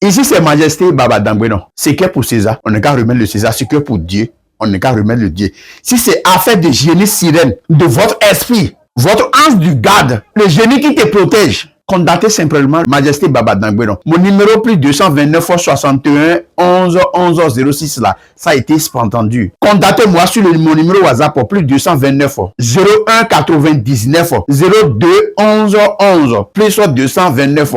Ici, c'est Majesté Baba Dangbenon. C'est que pour César, on n'est qu'à remettre le César. C'est que pour Dieu, on n'est qu'à remettre le Dieu. Si c'est affaire de génie sirène, de votre esprit, votre ange du garde, le génie qui te protège, contactez simplement Majesté Baba Dangbenon. Mon numéro plus 229 61 11 11 06 là, ça a été entendu. Contactez-moi sur mon numéro WhatsApp pour plus 229 01 99 02 11 11 plus 229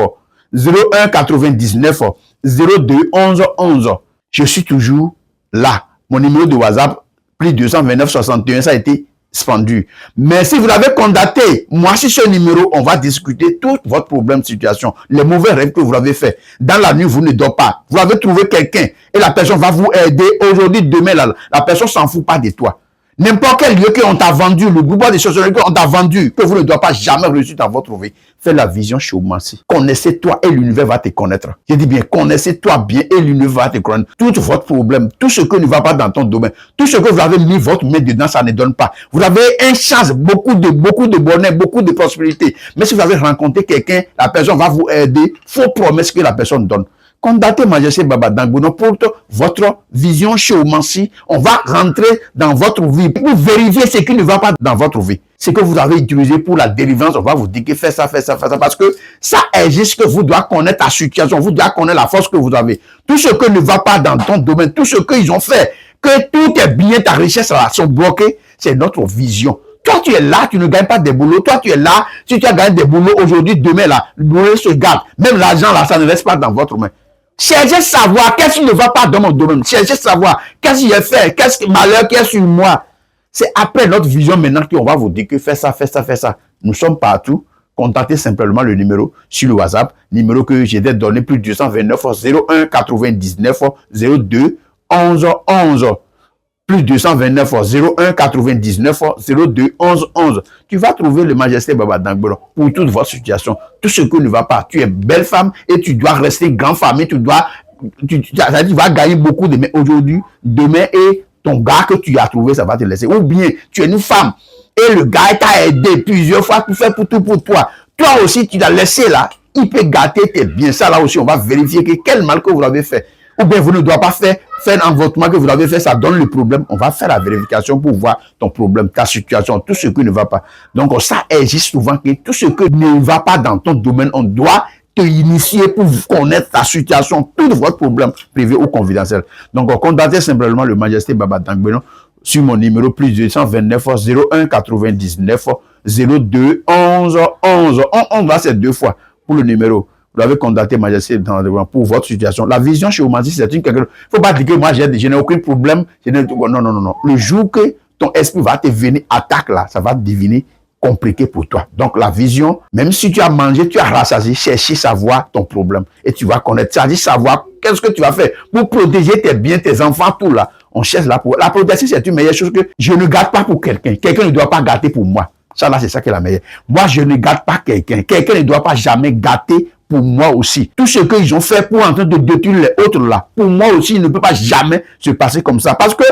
01 99 02 11 11. Je suis toujours là. Mon numéro de WhatsApp plus 229 61, ça a été suspendu. Mais si vous l'avez contacté, moi sur ce numéro, on va discuter tout votre problème, situation, les mauvais rêves que vous avez fait. Dans la nuit, vous ne dormez pas. Vous avez trouvé quelqu'un et la personne va vous aider aujourd'hui, demain, la personne s'en fout pas de toi. N'importe quel lieu qu'on t'a vendu, le groupe de sorcellerie qu'on t'a vendu, que vous ne doivez pas jamais réussir dans votre vie, fais la vision chez Oumassi. Connaissez-toi et l'univers va te connaître. Je dis bien, connaissez-toi bien et l'univers va te connaître. Tout votre problème, tout ce que ne va pas dans ton domaine, tout ce que vous avez mis votre main dedans, ça ne donne pas. Vous avez une chance, beaucoup de bonheur, beaucoup de prospérité. Mais si vous avez rencontré quelqu'un, la personne va vous aider. Faux promesses que la personne donne. Contactez Majesté Baba Dangbenon pour votre vision chez Oumassi. On va rentrer dans votre vie pour vérifier ce qui ne va pas dans votre vie. Ce que vous avez utilisé pour la délivrance, on va vous dire que faites ça, faites ça, faites ça. Parce que ça existe que vous devez connaître la situation, vous devez connaître la force que vous avez. Tout ce que ne va pas dans ton domaine, tout ce qu'ils ont fait, que tout est bien, ta richesse là, sont bloqués, c'est notre vision. Toi, tu es là, tu ne gagnes pas des boulots. Toi, tu es là, si tu as gagné des boulots aujourd'hui, demain, là, le boulot se garde. Même l'argent, là, ça ne reste pas dans votre main. Cherchez à savoir qu'est-ce qui ne va pas dans mon domaine. Cherchez à savoir qu'est-ce que j'ai fait, qu'est-ce que malheur qui est sur moi. C'est après notre vision maintenant qu'on va vous dire que fais ça, fais ça, fais ça. Nous sommes partout. Contactez simplement le numéro sur le WhatsApp. Numéro que j'ai donné plus 229 01 99 02 11 11. Plus 229 01 99 02 11 11. Tu vas trouver le Majesté Baba Dangbenon pour toute votre situation. Tout ce qui ne va pas. Tu es belle femme et tu dois rester grande famille. Tu vas gagner beaucoup de aujourd'hui, demain et ton gars que tu as trouvé, ça va te laisser. Ou bien, tu es une femme et le gars t'a aidé plusieurs fois pour faire tout pour toi. Toi aussi, tu l'as laissé là. Il peut gâter tes biens. Ça là aussi, on va vérifier que quel mal que vous avez fait. Ou bien vous ne doivez pas faire un votement que vous avez fait, ça donne le problème. On va faire la vérification pour voir ton problème, ta situation, tout ce qui ne va pas. Donc ça existe souvent que tout ce qui ne va pas dans ton domaine, on doit te initier pour connaître ta situation, tout votre problème privé ou confidentiel. Donc contactez simplement le Majesté Baba Dangbenon sur mon numéro plus 229 01 99 02 11 11. On va c'est 2 fois pour le numéro. Vous avez contacté Majesté pour votre situation. La vision chez Oumassi, c'est une quelque chose. Il ne faut pas dire que moi, je n'ai aucun problème. Non. Le jour que ton esprit va te venir attaque là, ça va devenir compliqué pour toi. Donc, la vision, même si tu as mangé, tu as rassasié, chercher savoir ton problème. Et tu vas connaître. C'est-à-dire savoir qu'est-ce que tu vas faire pour protéger tes biens, tes enfants, tout là. On cherche la protection, c'est une meilleure chose que je ne garde pas pour quelqu'un. Quelqu'un ne doit pas gâter pour moi. Ça là, c'est ça qui est la meilleure. Moi, je ne gâte pas quelqu'un. Quelqu'un ne doit pas jamais gâter pour moi aussi. Tout ce qu'ils ont fait pour en train de détruire les autres là, pour moi aussi, il ne peut pas jamais se passer comme ça. Parce que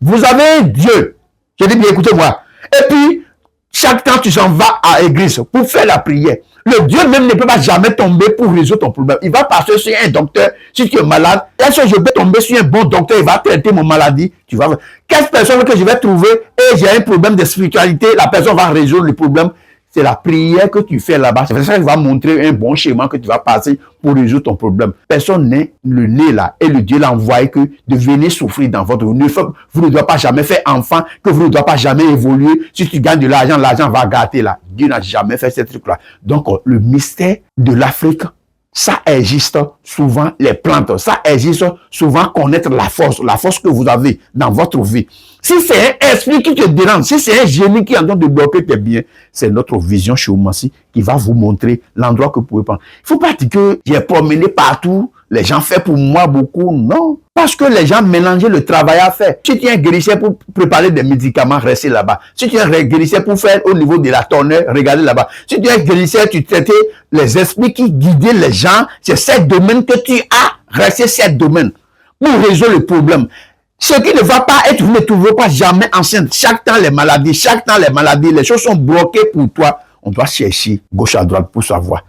vous avez Dieu. Je dis bien, écoutez-moi. Et puis, chaque temps, tu s'en vas à l'église pour faire la prière. Le Dieu même ne peut pas jamais tomber pour résoudre ton problème. Il va passer sur un docteur. Si tu es malade, est-ce que je vais tomber sur un bon docteur? Il va traiter mon maladie. Tu vas. Quelle personne que je vais trouver et j'ai un problème de spiritualité, la personne va résoudre le problème. C'est la prière que tu fais là-bas. C'est ça qui va montrer un bon schéma que tu vas passer pour résoudre ton problème. Personne n'est le nez là. Et le Dieu l'a envoyé que de venir souffrir dans votre vie. Vous ne devez pas jamais faire enfant, que vous ne devez pas jamais évoluer. Si tu gagnes de l'argent, l'argent va gâter là. Dieu n'a jamais fait ce truc-là. Donc, le mystère de l'Afrique, ça existe souvent, les plantes. Ça existe souvent, connaître la force que vous avez dans votre vie. Si c'est un esprit qui te dérange, si c'est un génie qui est en train de bloquer tes biens, c'est notre vision chez Oumassi qui va vous montrer l'endroit que vous pouvez prendre. Il ne faut pas dire que j'ai promené partout, les gens font pour moi beaucoup. Non. Parce que les gens mélangeaient le travail à faire. Si tu es un guérisseur pour préparer des médicaments, restez là-bas. Si tu es un guérisseur pour faire au niveau de la tournée, regardez là-bas. Si tu es un guérisseur, tu traitais les esprits qui guidaient les gens. C'est ce domaine que tu as, restez ce domaine pour résoudre le problème. Ce qui ne va pas être, vous ne trouverez pas jamais enceinte. Chaque temps, les maladies, les choses sont bloquées pour toi. On doit chercher gauche à droite pour savoir.